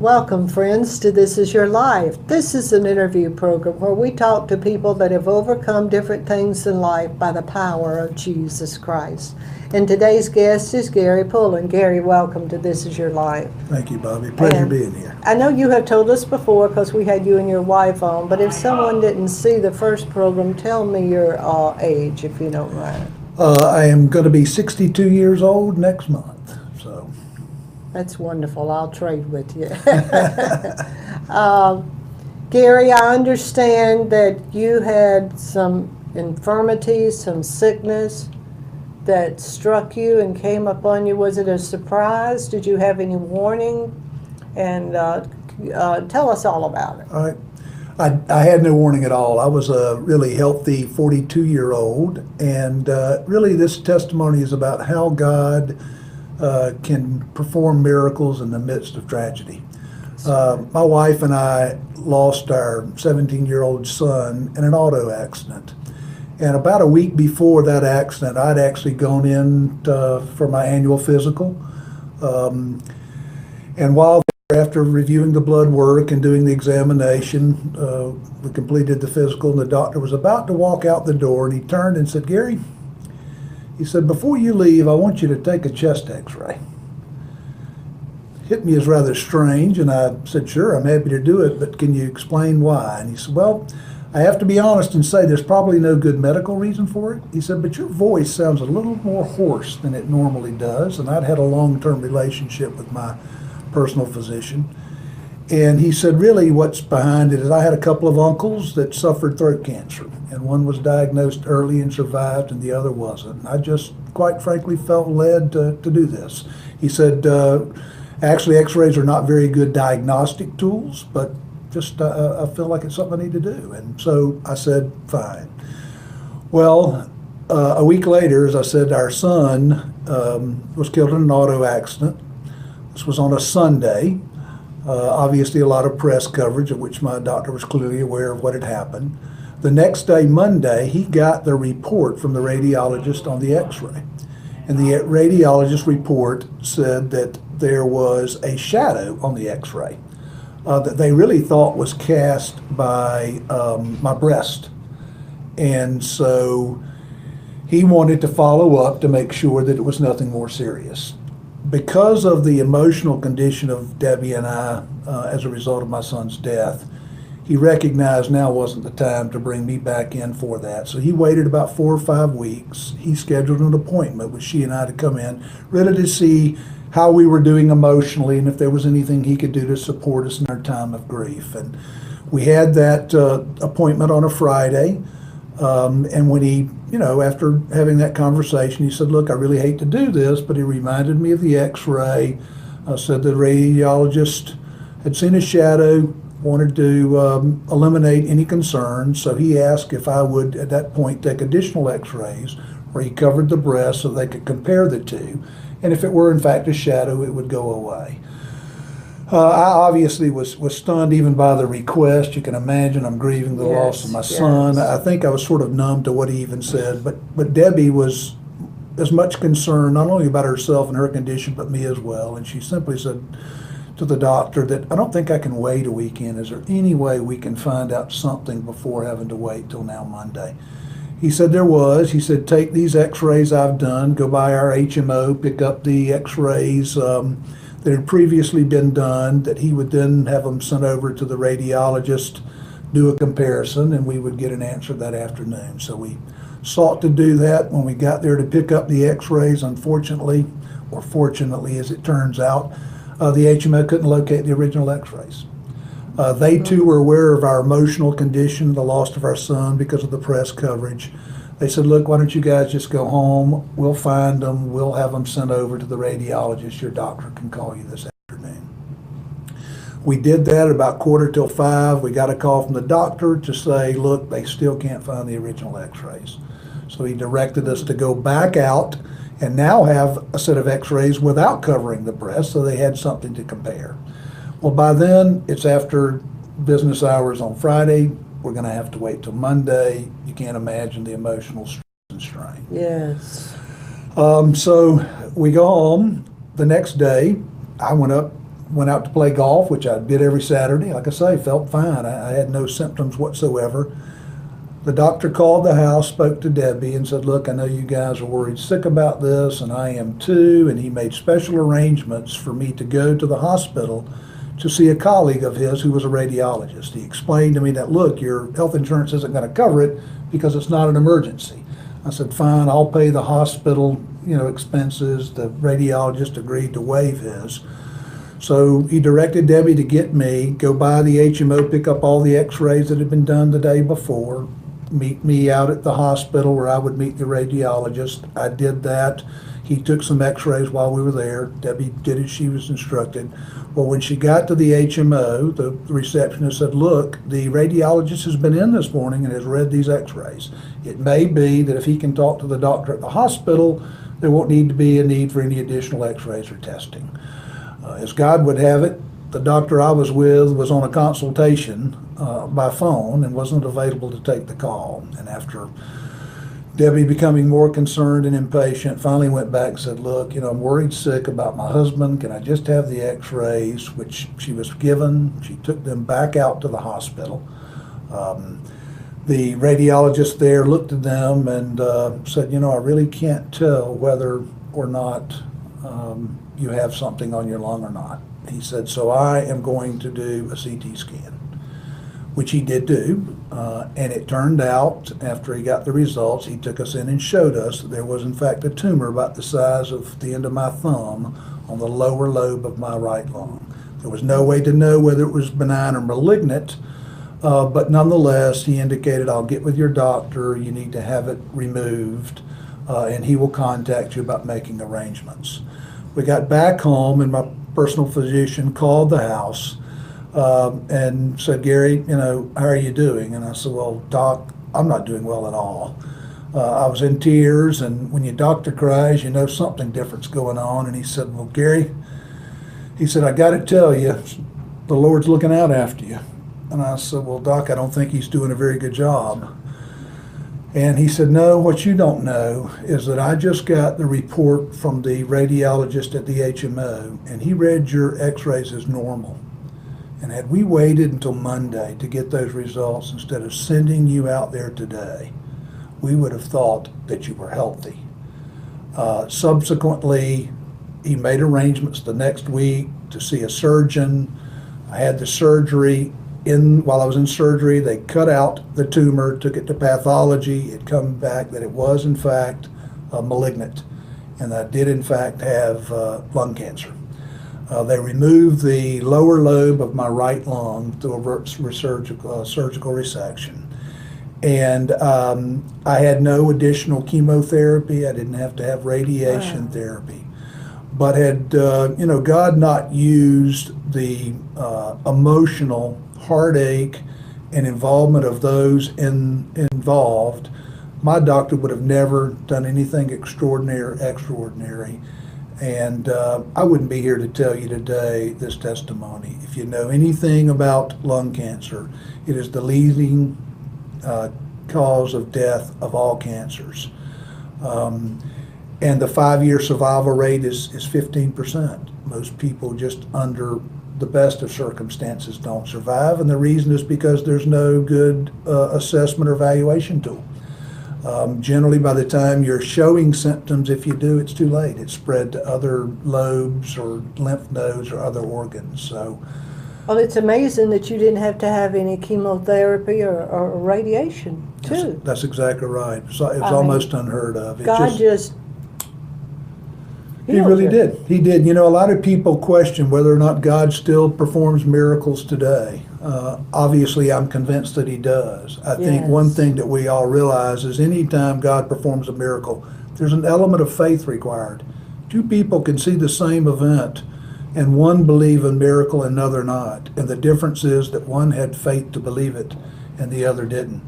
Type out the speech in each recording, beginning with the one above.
Welcome, friends, to This Is Your Life. This is an interview program where we talk to people that have overcome different things in life by the power of Jesus Christ. And today's guest is Gary Pullen. Gary, welcome to This Is Your Life. Thank you, Bobby. Pleasure being here. I know you have told us before because we had you and your wife on, but if someone didn't see the first program, tell me your age, if you don't mind. I am going to be 62 years old next month. So That's wonderful. I'll trade with you. Gary, I understand that you had some infirmities, some sickness that struck you and came upon you. Was it a surprise? Did you have any warning? And tell us all about it. I had no warning at all. I was a really healthy 42-year-old, and really this testimony is about how God can perform miracles in the midst of tragedy. My wife and I lost our 17-year-old son in an auto accident. And about a week before that accident, I'd actually gone in for my annual physical. And while there, after reviewing the blood work and doing the examination, we completed the physical, and the doctor was about to walk out the door, and he turned and said, "Gary," he said, "before you leave, I want you to take a chest x-ray." Hit me as rather strange, and I said, "Sure, I'm happy to do it, but can you explain why?" And he said, "Well, I have to be honest and say there's probably no good medical reason for it." He said, "But your voice sounds a little more hoarse than it normally does." And I'd had a long-term relationship with my personal physician. And he said, really what's behind it is I had a couple of uncles that suffered throat cancer. And one was diagnosed early and survived, and the other wasn't. And I just, quite frankly, felt led to do this. He said, actually, x-rays are not very good diagnostic tools, but just I feel like it's something I need to do. And so I said, fine. Well, a week later, as I said, our son was killed in an auto accident. This was on a Sunday. Obviously a lot of press coverage, of which my doctor was clearly aware of what had happened. The next day, Monday, he got the report from the radiologist on the x-ray. And the radiologist report said that there was a shadow on the x-ray that they really thought was cast by my breast. And so he wanted to follow up to make sure that it was nothing more serious. Because of the emotional condition of Debbie and I as a result of my son's death, he recognized now wasn't the time to bring me back in for that. So he waited about 4 or 5 weeks. He scheduled an appointment with she and I to come in, really to see how we were doing emotionally and if there was anything he could do to support us in our time of grief. And we had that appointment on a Friday. And when he, after having that conversation, he said, "Look, I really hate to do this," but he reminded me of the x-ray, said the radiologist had seen a shadow, wanted to eliminate any concerns, so he asked if I would, at that point, take additional x-rays where he covered the breast so they could compare the two, and if it were, in fact, a shadow, it would go away. I obviously was stunned even by the request. You can imagine I'm grieving the loss of my son. I think I was sort of numb to what he even said, but Debbie was as much concerned not only about herself and her condition, but me as well. And she simply said to the doctor that, "I don't think I can wait a weekend. Is there any way we can find out something before having to wait till now Monday?" He said there was. He said, "Take these x-rays I've done, go by our HMO, pick up the x-rays that had previously been done, that he would then have them sent over to the radiologist, do a comparison, and we would get an answer that afternoon." So we sought to do that. When we got there to pick up the x-rays, unfortunately, or fortunately as it turns out, the HMO couldn't locate the original x-rays. They too were aware of our emotional condition, the loss of our son because of the press coverage. They said, "Look, why don't you guys just go home? We'll find them. We'll have them sent over to the radiologist. Your doctor can call you this afternoon." We did that at about 4:45. We got a call from the doctor to say, "Look, they still can't find the original x-rays." So he directed us to go back out and now have a set of x-rays without covering the breast, so they had something to compare. Well, by then, it's after business hours on Friday. We're going to have to wait till Monday. You can't imagine the emotional stress and strain. Yes. So we go home. The next day, I went up went out to play golf, which I did every Saturday. Like I say, felt fine. I had no symptoms whatsoever. The doctor called the house, spoke to Debbie, and said, look, I know you guys are worried sick about this, and I am too. And he made special arrangements for me to go to the hospital to see a colleague of his who was a radiologist. He explained to me that, look, your health insurance isn't going to cover it because it's not an emergency. I said, fine, I'll pay the hospital, expenses. The radiologist agreed to waive his. So he directed Debbie to get me, go by the HMO, pick up all the x-rays that had been done the day before, meet me out at the hospital where I would meet the radiologist. I did that. He took some x-rays while we were there. Debbie did as she was instructed. Well, when she got to the HMO, the receptionist said, look, the radiologist has been in this morning and has read these x-rays. It may be that if he can talk to the doctor at the hospital, there won't need to be a need for any additional x-rays or testing. As God would have it, the doctor I was with was on a consultation by phone and wasn't available to take the call. And after Debbie, becoming more concerned and impatient, finally went back and said, look, I'm worried sick about my husband. Can I just have the x-rays? Which she was given. She took them back out to the hospital. The radiologist there looked at them and said, I really can't tell whether or not you have something on your lung or not. He said, so I am going to do a CT scan, which he did do. And it turned out, after he got the results, he took us in and showed us that there was in fact a tumor about the size of the end of my thumb on the lower lobe of my right lung. There was no way to know whether it was benign or malignant, but nonetheless, he indicated, I'll get with your doctor, you need to have it removed, and he will contact you about making arrangements. We got back home and my personal physician called the house and said, Gary, how are you doing? And I said, well, Doc, I'm not doing well at all. I was in tears, and when your doctor cries, something different's going on. And he said, well, Gary, he said, I got to tell you, the Lord's looking out after you. And I said, well, Doc, I don't think he's doing a very good job. And he said, no, what you don't know is that I just got the report from the radiologist at the HMO, and he read your x-rays as normal. And had we waited until Monday to get those results instead of sending you out there today, we would have thought that you were healthy. Subsequently, he made arrangements the next week to see a surgeon. I had the surgery. While I was in surgery, they cut out the tumor, took it to pathology. It come back that it was in fact malignant, and I did in fact have lung cancer. They removed the lower lobe of my right lung through a surgical resection. And I had no additional chemotherapy. I didn't have to have radiation therapy. But had God not used the emotional heartache and involvement of those involved, my doctor would have never done anything extraordinary or extraordinary. And I wouldn't be here to tell you today this testimony. If you know anything about lung cancer, it is the leading cause of death of all cancers. And the 5-year survival rate is 15%. Most people just under the best of circumstances don't survive, and the reason is because there's no good assessment or evaluation tool. Generally, by the time you're showing symptoms, if you do, it's too late. It's spread to other lobes or lymph nodes or other organs. So, well, it's amazing that you didn't have to have any chemotherapy or radiation, too. That's exactly right. So it was almost unheard of. God just He really did. He did. A lot of people question whether or not God still performs miracles today. Obviously, I'm convinced that he does. I think one thing that we all realize is anytime God performs a miracle, there's an element of faith required. Two people can see the same event, and one believe a miracle and another not. And the difference is that one had faith to believe it, and the other didn't.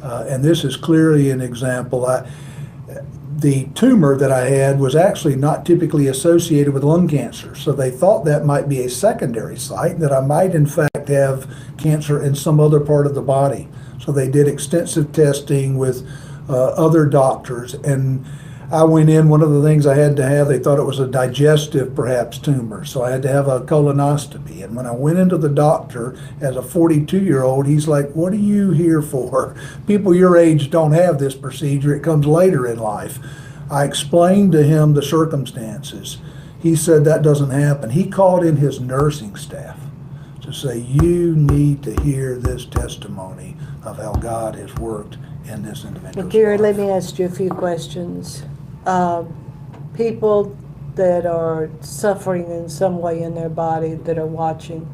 And this is clearly an example. The tumor that I had was actually not typically associated with lung cancer. So they thought that might be a secondary site, that I might in fact have cancer in some other part of the body. So they did extensive testing with other doctors. And I went in, one of the things I had to have, they thought it was a digestive perhaps tumor, so I had to have a colonoscopy. And when I went into the doctor as a 42-year-old, he's like, "What are you here for? People your age don't have this procedure, it comes later in life." I explained to him the circumstances. He said that doesn't happen. He called in his nursing staff to say, "You need to hear this testimony of how God has worked in this individual's Well, Gary, life." let me ask you a few questions. People that are suffering in some way in their body that are watching,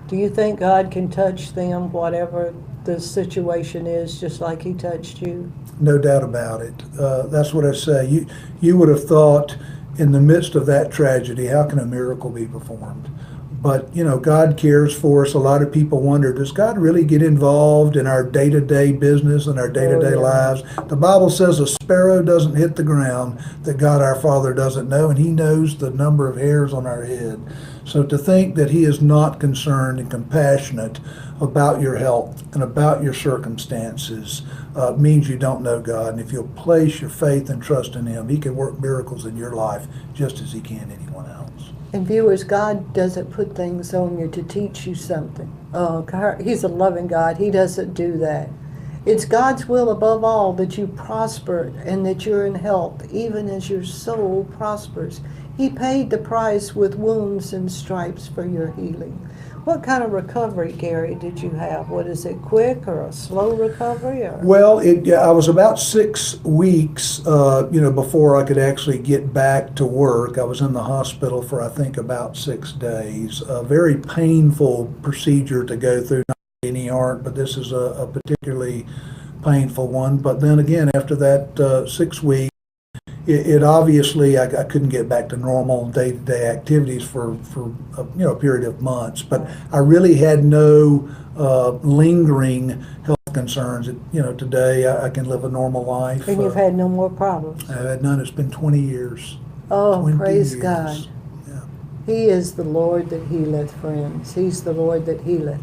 do you think God can touch them, whatever the situation is, just like he touched you? No doubt about it. That's what I say. You would have thought in the midst of that tragedy, how can a miracle be performed? But, God cares for us. A lot of people wonder, does God really get involved in our day-to-day business and our day-to-day lives? The Bible says a sparrow doesn't hit the ground that God our Father doesn't know, and he knows the number of hairs on our head. So to think that he is not concerned and compassionate about your health and about your circumstances means you don't know God. And if you'll place your faith and trust in him, he can work miracles in your life just as he can anyone else. And viewers, God doesn't put things on you to teach you something. He's a loving God. He doesn't do that. It's God's will above all that you prosper and that you're in health, even as your soul prospers. He paid the price with wounds and stripes for your healing. What kind of recovery, Gary, did you have? What is it, quick or a slow recovery? Or? Well, I was about 6 weeks, before I could actually get back to work. I was in the hospital for, I think, about 6 days. A very painful procedure to go through. Not any aren't, but this is a particularly painful one. But then again, after that 6 weeks, it obviously, I couldn't get back to normal day-to-day activities for a period of months, but I really had no lingering health concerns. Today I can live a normal life. And you've had no more problems? I've had none. It's been 20 years. Oh, 20 praise years. God. Yeah. He is the Lord that healeth, friends. He's the Lord that healeth.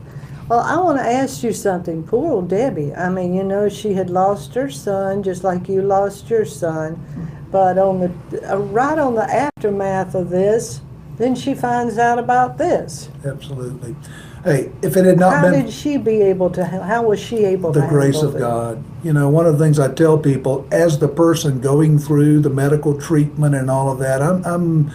Well, I want to ask you something. Poor old Debbie. I mean, she had lost her son just like you lost your son. But right on the aftermath of this, then she finds out about this. Absolutely. Hey, if it had not How been... was she able to handle the grace of God. One of the things I tell people, as the person going through the medical treatment and all of that, I'm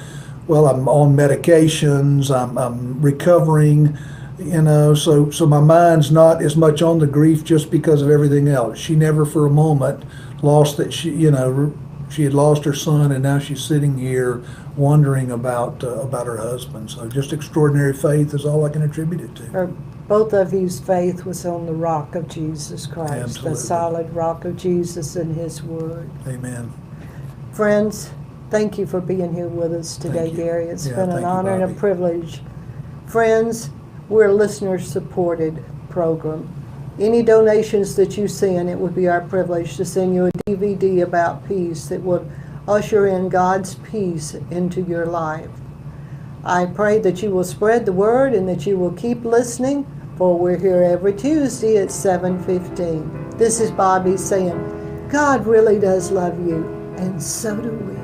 on medications, I'm recovering, so my mind's not as much on the grief just because of everything else. She never for a moment lost that she had lost her son, and now she's sitting here wondering about her husband. So just extraordinary faith is all I can attribute it to. Both of you's faith was on the rock of Jesus Christ, Absolutely. the solid rock of Jesus and his word. Amen. Friends, thank you for being here with us today, Thank you. Gary. It's Yeah, been an thank you, honor and a Bobby. privilege. Friends, we're a listener-supported program. Any donations that you send, it would be our privilege to send you a DVD about peace that would usher in God's peace into your life. I pray that you will spread the word and that you will keep listening, for we're here every Tuesday at 7:15. This is Bobby saying, God really does love you, and so do we.